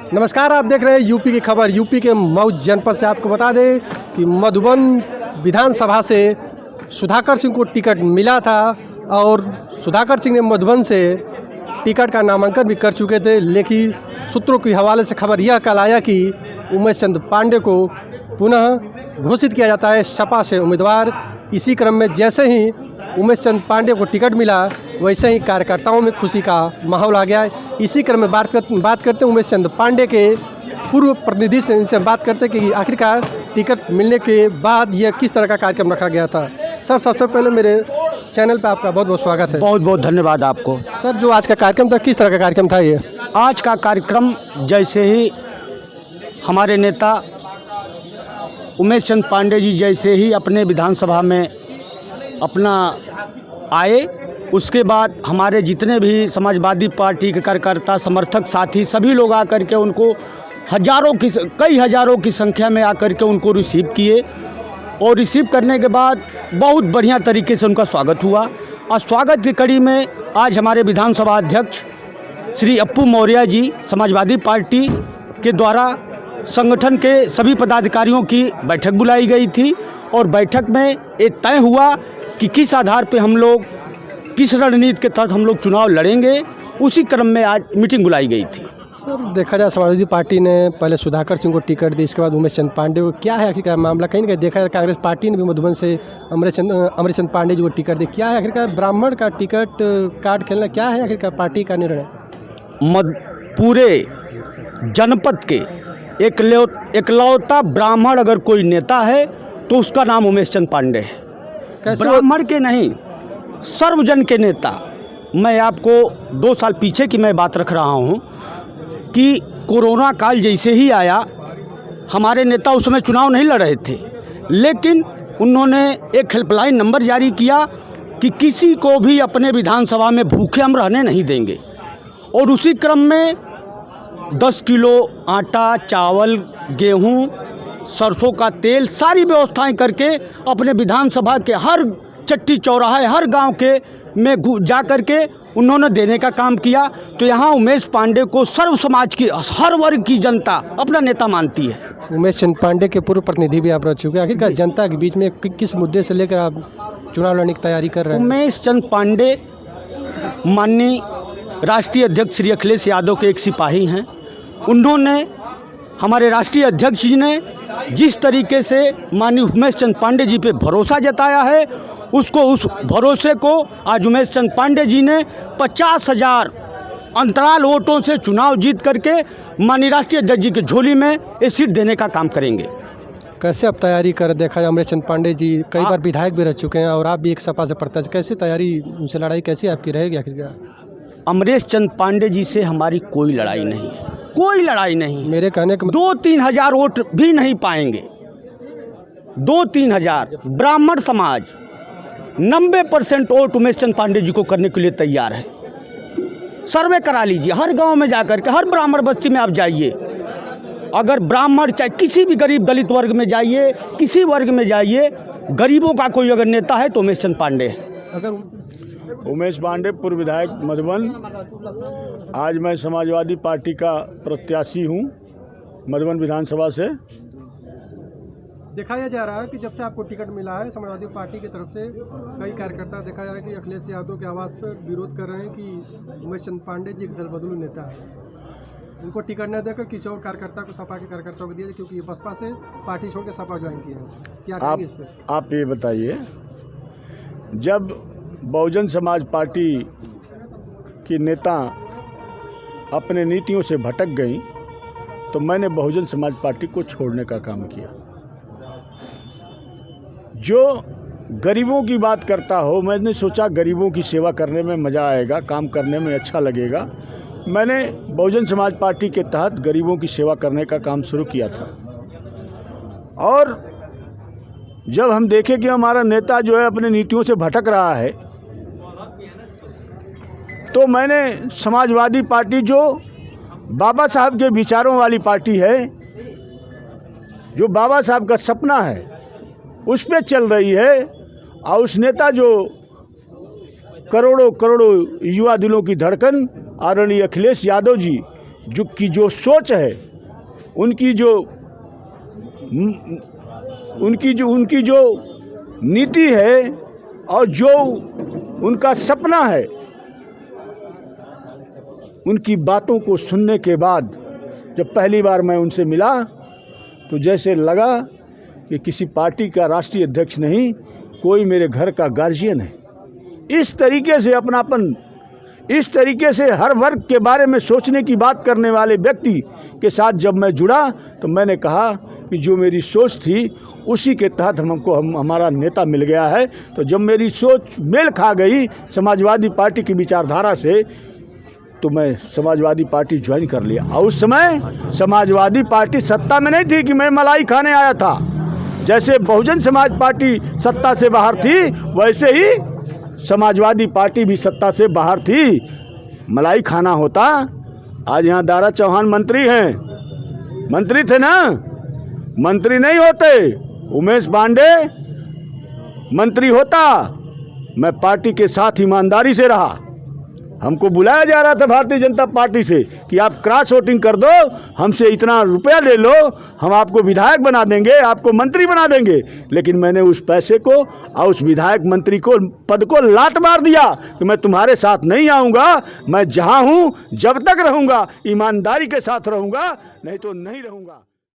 नमस्कार, आप देख रहे हैं यूपी की खबर। यूपी के मऊ जनपद से आपको बता दें कि मधुबन विधानसभा से सुधाकर सिंह को टिकट मिला था और सुधाकर सिंह ने मधुबन से टिकट का नामांकन भी कर चुके थे, लेकिन सूत्रों के हवाले से खबर यह कल आया कि उमेश चंद पांडे को पुनः घोषित किया जाता है सपा से उम्मीदवार। इसी क्रम में जैसे ही उमेश चंद पांडे को टिकट मिला, वैसे ही कार्यकर्ताओं में खुशी का माहौल आ गया है। इसी क्रम में बात करते हैं उमेश चंद पांडे के पूर्व प्रतिनिधि से, इनसे बात करते हैं कि आखिरकार टिकट मिलने के बाद यह किस तरह का कार्यक्रम रखा गया था। सर, सबसे पहले मेरे चैनल पर आपका बहुत बहुत स्वागत है। बहुत बहुत धन्यवाद आपको। सर, जो आज का कार्यक्रम था, किस तरह का कार्यक्रम था ये? आज का कार्यक्रम जैसे ही हमारे नेता उमेश चंद पांडे जी जैसे ही अपने विधानसभा में अपना आए, उसके बाद हमारे जितने भी समाजवादी पार्टी के कार्यकर्ता, समर्थक, साथी सभी लोग आकर के उनको कई हज़ारों की संख्या में आकर के उनको रिसीव किए और रिसीव करने के बाद बहुत बढ़िया तरीके से उनका स्वागत हुआ। और स्वागत की कड़ी में आज हमारे विधानसभा अध्यक्ष श्री अप्पू मौर्य जी समाजवादी पार्टी के द्वारा संगठन के सभी पदाधिकारियों की बैठक बुलाई गई थी और बैठक में ये तय हुआ कि किस आधार पे हम लोग, किस रणनीति के तहत हम लोग चुनाव लड़ेंगे। उसी क्रम में आज मीटिंग बुलाई गई थी। सर, देखा जाए समाजवादी पार्टी ने पहले सुधाकर सिंह को टिकट दी, इसके बाद उमेश चंद पांडे को। क्या है आखिरकार मामला? कहीं ना कहीं देखा जाए कांग्रेस पार्टी ने भी मधुबन से अमरेश चंद पांडे जी को टिकट दी। क्या है आखिरकार ब्राह्मण का टिकट कार्ड खेलना? क्या है आखिरकार पार्टी का निर्णय? पूरे जनपद के एकलौता ब्राह्मण अगर कोई नेता है तो उसका नाम उमेश चंद पांडे है। ब्राह्मण के नहीं, सर्वजन के नेता। मैं आपको 2 साल पीछे की मैं बात रख रहा हूं कि कोरोना काल जैसे ही आया, हमारे नेता उस समय चुनाव नहीं लड़ रहे थे, लेकिन उन्होंने एक हेल्पलाइन नंबर जारी किया कि किसी को भी अपने विधानसभा में भूखे हम रहने नहीं देंगे। और उसी क्रम में 10 किलो आटा, चावल, गेहूं, सरसों का तेल, सारी व्यवस्थाएं करके अपने विधानसभा के हर चट्टी चौराहे, हर गांव के में जा कर के उन्होंने देने का काम किया। तो यहाँ उमेश पांडे को सर्व समाज की, हर वर्ग की जनता अपना नेता मानती है। उमेश चंद पांडे के पूर्व प्रतिनिधि भी आप रह चुके हैं। आखिरकार जनता के बीच में किस मुद्दे से लेकर आप चुनाव लड़ने की तैयारी कर रहे हैं? उमेश चंद पांडे माननीय राष्ट्रीय अध्यक्ष श्री अखिलेश यादव के एक सिपाही हैं। उन्होंने, हमारे राष्ट्रीय अध्यक्ष जी ने जिस तरीके से माननीय उमेश चंद पांडे जी पे भरोसा जताया है, उस भरोसे को आज उमेश चंद पांडे जी ने 50,000 अंतराल वोटों से चुनाव जीत करके माननीय राष्ट्रीय अध्यक्ष जी की झोली में ये सीट देने का काम करेंगे। कैसे आप तैयारी कर? देखा जाए उमेश चंद पांडे जी कई बार विधायक भी रह चुके हैं और आप भी एक सपा से प्रत्याशी, कैसे तैयारी, उनसे लड़ाई कैसी आपकी रहेगी आखिरकार? अमरेश चंद पांडे जी से हमारी कोई लड़ाई नहीं है, कोई लड़ाई नहीं। मेरे कहने का 2-3 हज़ार वोट भी नहीं पाएंगे। 2-3 हज़ार ब्राह्मण समाज 90% वोट उमेश चंद पांडे जी को करने के लिए तैयार है। सर्वे करा लीजिए, हर गांव में जाकर के, हर ब्राह्मण बस्ती में आप जाइए। अगर ब्राह्मण, चाहे किसी भी गरीब दलित वर्ग में जाइए, किसी वर्ग में जाइए, गरीबों का कोई अगर नेता है तो उमेश चंद पांडे है। उमेश पांडे, पूर्व विधायक मधुबन। आज मैं समाजवादी पार्टी का प्रत्याशी हूं मधुबन विधानसभा से। दिखाया जा रहा है कि जब से आपको टिकट मिला है समाजवादी पार्टी की तरफ से, कई कार्यकर्ता देखा जा रहा है कि अखिलेश यादव के आवाज़ पर विरोध कर रहे हैं कि उमेश चंद पांडे जी एक दल बदलू नेता है, उनको टिकट न देकर किसी और कार्यकर्ता को, सपा के कार्यकर्ताओं को दिया, क्योंकि ये बसपा से पार्टी छोड़ के सपा ज्वाइन किया है। क्या कहेंगे इस पर? आप ये बताइए, जब बहुजन समाज पार्टी की नेता अपने नीतियों से भटक गई तो मैंने बहुजन समाज पार्टी को छोड़ने का काम किया। जो गरीबों की बात करता हो, मैंने सोचा गरीबों की सेवा करने में मज़ा आएगा, काम करने में अच्छा लगेगा। मैंने बहुजन समाज पार्टी के तहत गरीबों की सेवा करने का काम शुरू किया था। और जब हम देखें कि हमारा नेता जो है अपने नीतियों से भटक रहा है, तो मैंने समाजवादी पार्टी, जो बाबा साहब के विचारों वाली पार्टी है, जो बाबा साहब का सपना है, उस पे चल रही है, और उस नेता जो करोड़ों करोड़ों युवा दिलों की धड़कन आदरणीय अखिलेश यादव जी, जो सोच है, उनकी जो नीति है और जो उनका सपना है, उनकी बातों को सुनने के बाद जब पहली बार मैं उनसे मिला तो जैसे लगा कि किसी पार्टी का राष्ट्रीय अध्यक्ष नहीं, कोई मेरे घर का गार्जियन है। इस तरीके से अपनापन, इस तरीके से हर वर्ग के बारे में सोचने की बात करने वाले व्यक्ति के साथ जब मैं जुड़ा तो मैंने कहा कि जो मेरी सोच थी उसी के तहत हमारा नेता मिल गया है। तो जब मेरी सोच मेल खा गई समाजवादी पार्टी की विचारधारा से तो मैं समाजवादी पार्टी ज्वाइन कर लिया। और उस समय समाजवादी पार्टी सत्ता में नहीं थी कि मैं मलाई खाने आया था। जैसे बहुजन समाज पार्टी सत्ता से बाहर थी, वैसे ही समाजवादी पार्टी भी सत्ता से बाहर थी। मलाई खाना होता, आज यहाँ दारा चौहान मंत्री हैं, मंत्री थे ना, मंत्री नहीं होते, उमेश पांडे मंत्री होता। मैं पार्टी के साथ ईमानदारी से रहा। हमको बुलाया जा रहा था भारतीय जनता पार्टी से कि आप क्रॉस वोटिंग कर दो, हमसे इतना रुपया ले लो, हम आपको विधायक बना देंगे, आपको मंत्री बना देंगे। लेकिन मैंने उस पैसे को और उस विधायक मंत्री को पद को लात मार दिया कि मैं तुम्हारे साथ नहीं आऊँगा, मैं जहाँ हूँ जब तक रहूँगा ईमानदारी के साथ रहूँगा, नहीं तो नहीं रहूँगा।